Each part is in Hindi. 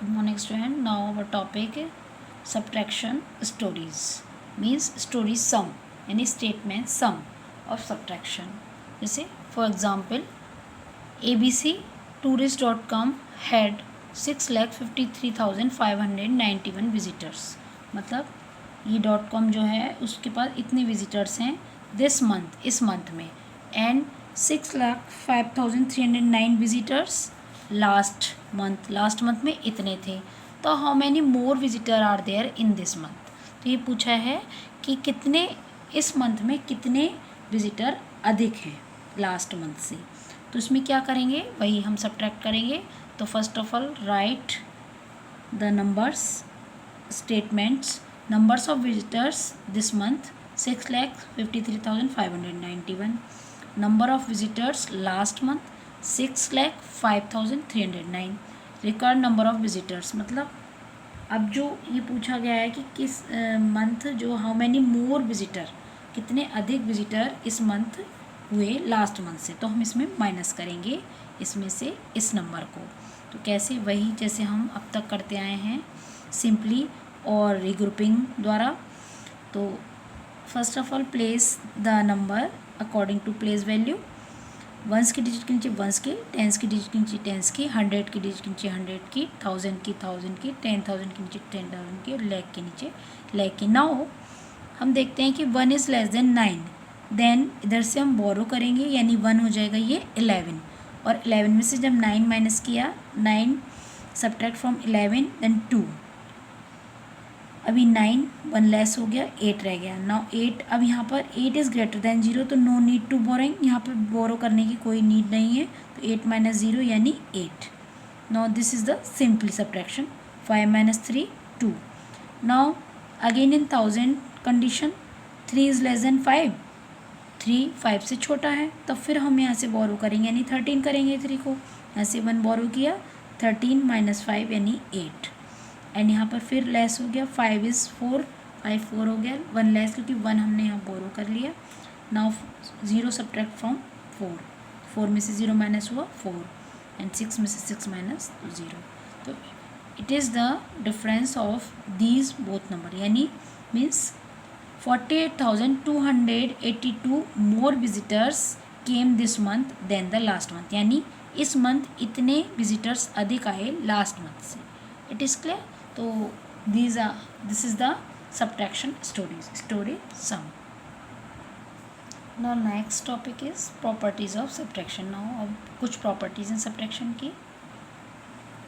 Good morning student. Now our topic is subtraction stories. Means story sum. Any statement sum of subtraction. जैसे for example ABC tourist.com had 6,53,591 visitors. मतलब ये .com जो है उसके पास इतने विजिटर्स हैं दिस मंथ इस मंथ में एंड 6,05,309 विजिटर्स लास्ट मंथ में इतने थे. तो how many more visitor are there in this month. तो ये पूछा है कि कितने इस मंथ में कितने विजिटर अधिक हैं लास्ट मंथ से. तो इसमें क्या करेंगे वही हम सब्ट्रैक्ट करेंगे. तो first of all right the numbers statements. Numbers of visitors this month 6,53,591. Number of visitors last month 6,05,309. Record number of visitors मतलब अब जो ये पूछा गया है कि किस मंथ जो हाउ मैनी मोर विजिटर कितने अधिक विजिटर इस मंथ हुए लास्ट मंथ से. तो हम इसमें माइनस करेंगे इसमें से इस नंबर को. तो कैसे वही जैसे हम अब तक करते आए हैं सिंपली और रिग्रुपिंग द्वारा. तो first of all place the number according to place value. Once की डिजिट के नीचे वंस की, टेंस की डिजिट के नीचे टेंस की, 100 की डिजिट के नीचे 100 की, 1000 की 1000 की, 10,000 के नीचे 10,000 की, लैख के नीचे लैख की. नाउ हम देखते हैं कि 1 इज़ लेस देन 9. देन इधर से हम बोरो करेंगे यानी 1 हो जाएगा ये 11. और 11 में से जब 9 माइनस किया 9 सब्ट्रैक्ट फ्रॉम 11 देन 2. अभी 9 1 लेस हो गया 8 रह गया. नाउ 8 अब यहाँ पर 8 इज़ ग्रेटर देन 0 तो नो नीड टू बोरिंग. यहाँ पर बोरो करने की कोई नीड नहीं है. तो 8 माइनस 0 यानी 8. Now this is the simply subtraction. 5 minus 3 2. Now again in 1000 condition 3 is less then 5. 3 5 से छोटा है. तब फिर हम यहाँ से बोरो करेंगे यानी 13 करेंगे 3 को. यहाँ से 1 बोरो किया 13 माइनस 5 यानी 8. एंड यहाँ पर फिर लेस हो गया 5 इज़ 4 5 4 हो गया 1 लेस क्योंकि 1 हमने यहाँ बोरो कर लिया. Now 0 subtract from 4. 4 में से 0 माइनस हुआ 4 एंड 6 में से 6 माइनस 0. तो it is the difference of these both number यानी means 48,282 more visitors came this month than the last month. यानी इस मंथ इतने विजिटर्स अधिक आए लास्ट मंथ से. It is clear. तो this is the subtraction story sum. Now next topic is properties of subtraction. Now अब कुछ प्रॉपर्टीज़ हैं सब्ट्रैक्शन की.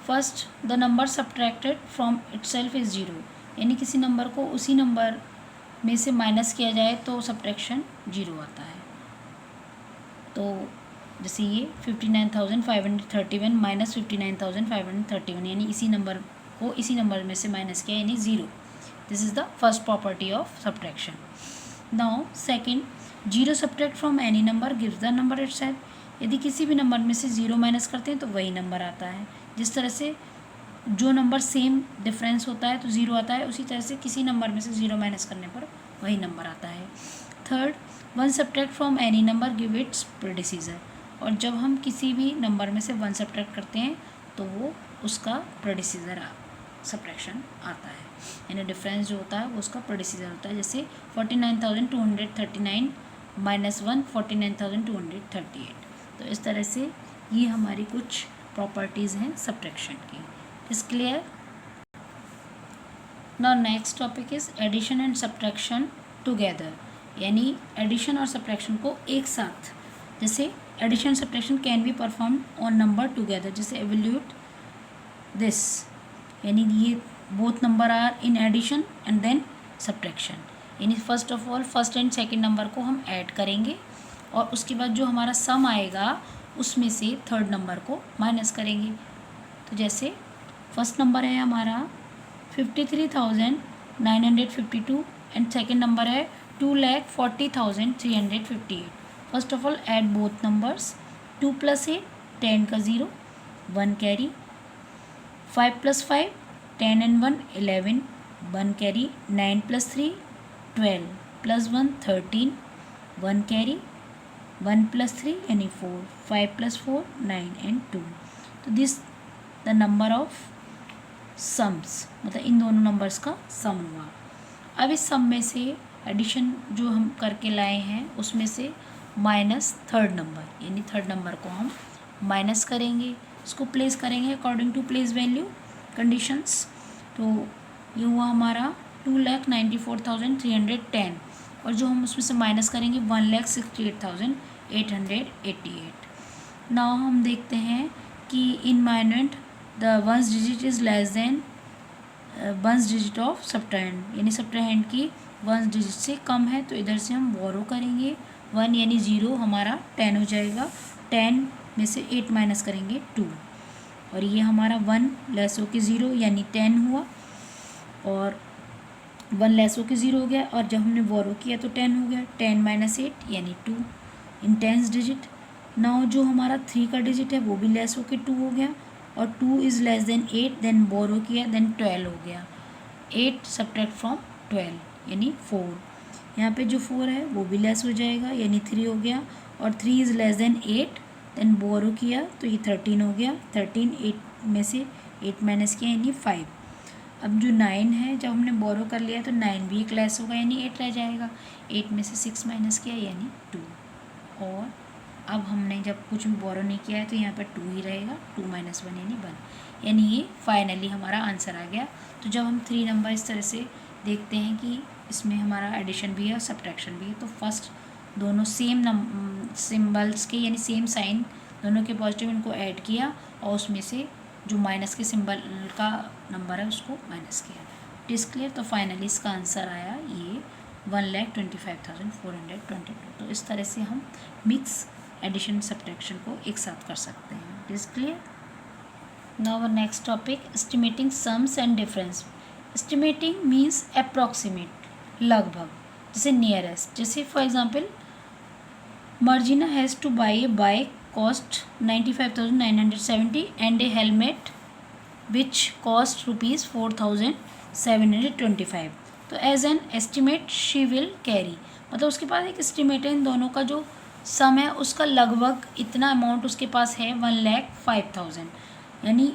First the number subtracted from itself is 0. यानी किसी नंबर को उसी नंबर में से माइनस किया जाए तो सब्ट्रैक्शन 0 आता है. तो जैसे ये 59,531 माइनस 59,531 यानी इसी नंबर को इसी नंबर में से माइनस किया यानी 0. This is the first property of subtraction. Now second 0 subtract from any number gives the number itself. यदि किसी भी नंबर में से 0 माइनस करते हैं तो वही नंबर आता है. जिस तरह से जो नंबर सेम डिफरेंस होता है तो 0 आता है, उसी तरह से किसी नंबर में से 0 माइनस करने पर वही नंबर आता है. Third 1 subtract from any number give its predecessor. और जब हम किसी भी नंबर में से 1 सब्ट्रैक्ट करते हैं तो वो उसका प्रेडिसीजर सब्ट्रैक्शन आता है. यानी डिफरेंस जो होता है वो उसका प्रेडिसीजर होता है. जैसे 49,239 माइनस 1 49,238. तो इस तरह से ये हमारी कुछ प्रॉपर्टीज़ हैं सब्ट्रैक्शन की. Is clear. Now next topic is addition and subtraction together. यानी एडिशन और सब्ट्रैक्शन को एक साथ. जैसे addition subtraction can be perform on number together. जैसे एवल्यूट दिस यानी ये both number are in addition and then subtraction. यानी first of all first and second number को हम ऐड करेंगे और उसके बाद जो हमारा सम आएगा उसमें से थर्ड नंबर को माइनस करेंगे. तो जैसे फर्स्ट नंबर है हमारा 53,952 एंड सेकंड नंबर है 2,40,358. First of all add both numbers. 2 + 8 10 का 0 1 कैरी. 5 + 5 10 and 1 11 1 carry. 9 + 3 12 + 1 13 1 कैरी. 1 + 3 यानी 4 5 + 4 9 and 2. तो this the number of sums, मतलब इन दोनों नंबर्स का सम हुआ। अब इस सम में से एडिशन जो हम करके लाए हैं उसमें से माइनस थर्ड नंबर, यानी थर्ड नंबर को हम माइनस करेंगे, इसको प्लेस करेंगे according to place value conditions. तो ये हुआ हमारा 2,94,310, और जो हम उसमें से माइनस करेंगे 1,68,888। नाउ हम देखते हैं कि in minuend the ones digit is less than ones digit of subtrahend, यानी सब्ट्राहेंड की वंस डिजिट से कम है, तो इधर से हम बोरो करेंगे 1 यानी 0 हमारा 10 हो जाएगा, 10 में से 8 माइनस करेंगे 2, और ये हमारा 1 लेस हो के 0 यानी 10 हुआ, और 1 लेस हो के 0 हो गया, और जब हमने बोरो किया तो 10 हो गया, 10 माइनस 8 यानी 2 इन टेंस डिजिट। नाउ जो हमारा 3 का डिजिट है वो भी लेस हो के 2 हो गया, और 2 इज़ लेस देन 8, देन बोरो किया, देन 12 हो गया, 8 सब्ट्रैक्ट फ्रॉम 12 यानी 4। यहाँ पे जो 4 है वो भी लेस हो जाएगा यानी 3 हो गया, और 3 इज़ लेस देन 8, देन बोरो किया तो ये 13 हो गया, 13 8 में से 8 माइनस किया यानी 5। अब जो 9 है जब हमने बोरो कर लिया तो 9 भी एक लेस होगा यानी 8 रह जाएगा, 8 में से 6 माइनस किया यानी 2, और अब हमने जब कुछ भी बोरो नहीं किया है तो यहाँ पर 2 ही रहेगा, 2 माइनस 1 यानी 1, यानी ये फाइनली हमारा आंसर आ गया। तो जब हम 3 नंबर इस तरह से देखते हैं कि इसमें हमारा एडिशन भी है और सब्ट्रैक्शन भी है, तो फर्स्ट दोनों सेम सिम्बल्स के यानी सेम साइन दोनों के पॉजिटिव इनको ऐड किया, और उसमें से जो माइनस के सिंबल का नंबर है उसको माइनस किया। It is clear. तो फाइनली इसका आंसर आया ये 1,25,422। तो इस तरह से हम मिक्स एडिशन सब्ट्रैक्शन को एक साथ कर सकते हैं। It is clear. Now our next topic, estimating sums and difference. Estimating means approximate, लगभग, जैसे नियरेस्ट। जैसे for example Marjina has to buy a bike cost 95,970 and a helmet which cost ₹4,725। तो as an estimate she will carry, मतलब उसके पास एक एस्टिमेट है इन दोनों का जो सम है उसका लगभग इतना अमाउंट उसके पास है 1,05,000, यानी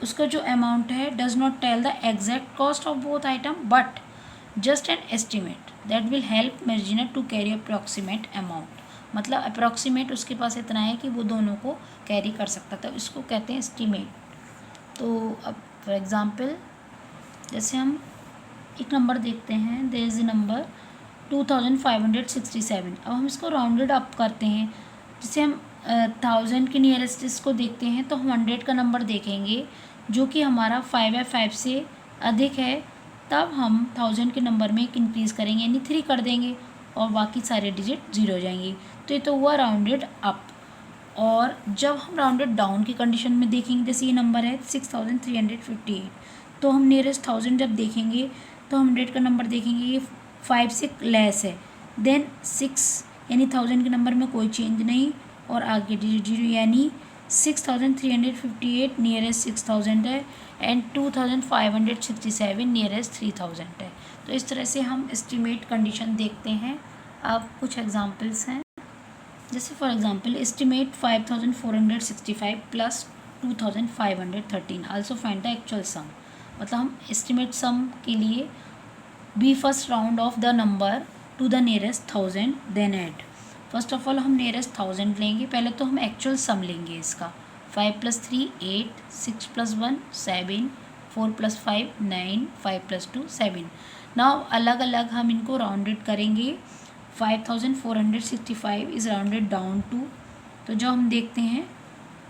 उसका जो अमाउंट है does not tell the exact cost of both item but just an estimate that will help Marjina to carry approximate amount, मतलब अप्रॉक्सीमेट उसके पास इतना है कि वो दोनों को कैरी कर सकता था, इसको कहते हैं एस्टिमेट। तो अब फॉर एग्ज़ाम्पल जैसे हम एक नंबर देखते हैं, देयर इज़ ए नंबर 2,567। अब हम इसको राउंडेड अप करते हैं, जैसे हम 1000 के नियरेस्ट इसको देखते हैं तो हम 100 का नंबर देखेंगे जो कि हमारा 5/5 से अधिक है, तब हम 1000 के नंबर में एक इंक्रीज़ करेंगे यानी 3 कर देंगे और बाकी सारे डिजिट 0 हो जाएंगे। तो ये तो हुआ राउंडेड अप। और जब हम राउंडेड डाउन की कंडीशन में देखेंगे, जैसे ये नंबर है 6,358, तो हम नियरेस्ट 1000 जब देखेंगे तो हम 100 का नंबर देखेंगे ये 5 से लेस है, देन 6 यानी 1000 के नंबर में कोई चेंज नहीं, और आगे डिजिट 0 यानी 6,358 नियरेस्ट 6000 है एंड 2,567 नियरेस्ट 3000 है। तो इस तरह से हम एस्टिमेट कंडीशन देखते हैं। अब कुछ एग्जांपल्स हैं, जैसे for example estimate 5,465 plus 2,513 also find the actual sum, मतलब हम एस्टिमेट सम के लिए be first round off the number to the nearest 1000 then add. First of all हम नियरेस्ट 1000 लेंगे, पहले तो हम एक्चुअल सम लेंगे इसका। 5 + 3 8, 6 + 1 7, 4 + 5 9, 5 + 2 7। नाउ अलग अलग हम इनको राउंडेड करेंगे। 5,465 इज़ राउंडेड डाउन टू, तो जब हम देखते हैं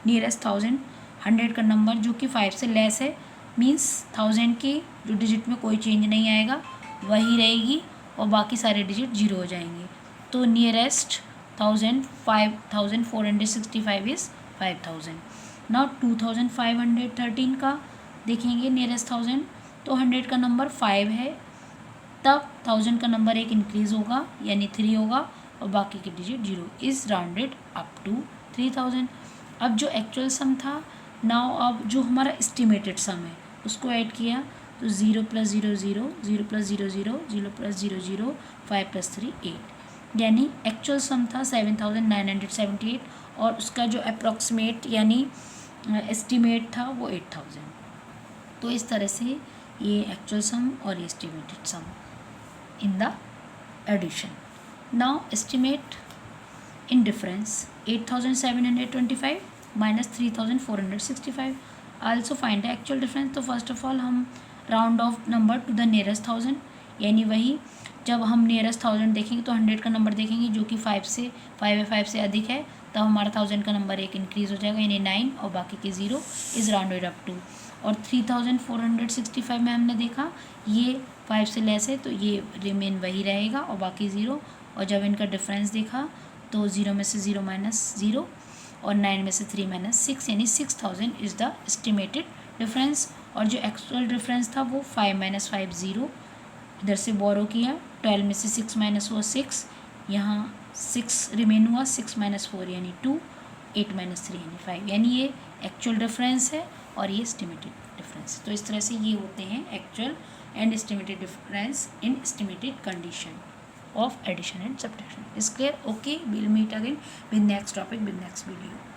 नियरेस्ट 1000 100 का नंबर जो कि 5 से लेस है, मीन्स 1000 की जो डिजिट में कोई चेंज नहीं आएगा वही रहेगी और बाकी सारे डिजिट 0 हो जाएंगे। तो नियरेस्ट 5,465 इज़ 5000। नाउ 2,513 का देखेंगे नियरेस्ट 1000, तो 100 का नंबर 5 है, तब 1000 का नंबर एक इंक्रीज़ होगा यानी 3 होगा और बाकी के digit 0 is rounded up to 3000। अब जो एक्चुअल सम था, नाउ अब जो हमारा एस्टिमेटेड सम है उसको ऐड किया तो 0 + 0 0, 0 + 0 0, 0 + 0 0, 5 + 3 8, यानी एक्चुअल सम था 7,978 और उसका जो अप्रॉक्सीमेट यानी एस्टिमेट था वो 8000। तो इस तरह से ये एक्चुअल सम और estimated sum in the addition. Now estimate in difference 8725 minus 3465. Also find the actual difference. तो फर्स्ट ऑफ ऑल हम round of number to the nearest thousand, यानी वही जब हम नियरेस्ट थाउजेंड देखेंगे तो 100 का नंबर देखेंगे जो कि 5 से अधिक है, तब हमारा 1000 का नंबर एक इंक्रीज़ हो जाएगा, यानी 9 और बाकी के 0 इज़ राउंडेड अप टू. और 3465 में हमने देखा ये 5 से लेस है तो ये रिमेन वही रहेगा और बाकी 0. और जब इनका डिफरेंस देखा तो 0 में से 0 माइनस 0 और 9 में से 3 माइनस 6, यानी 6000 इज़ द एस्टिमेटेड डिफरेंस. और जो एक्चुअल डिफरेंस था वो 5 माइनस 5 0, इधर से बोरो किया, 12 में से 6 माइनस हुआ 6, यहाँ 6 रिमेन हुआ, 6 माइनस 4 यानी 2, 8 माइनस 3 यानी 5, यानी ये एक्चुअल डिफरेंस है और ये एस्टिमेटेड डिफरेंस. तो इस तरह से ये होते हैं actual and estimated difference in estimated condition of addition and subtraction. Is clear? Okay, we'll meet again with next topic with next video.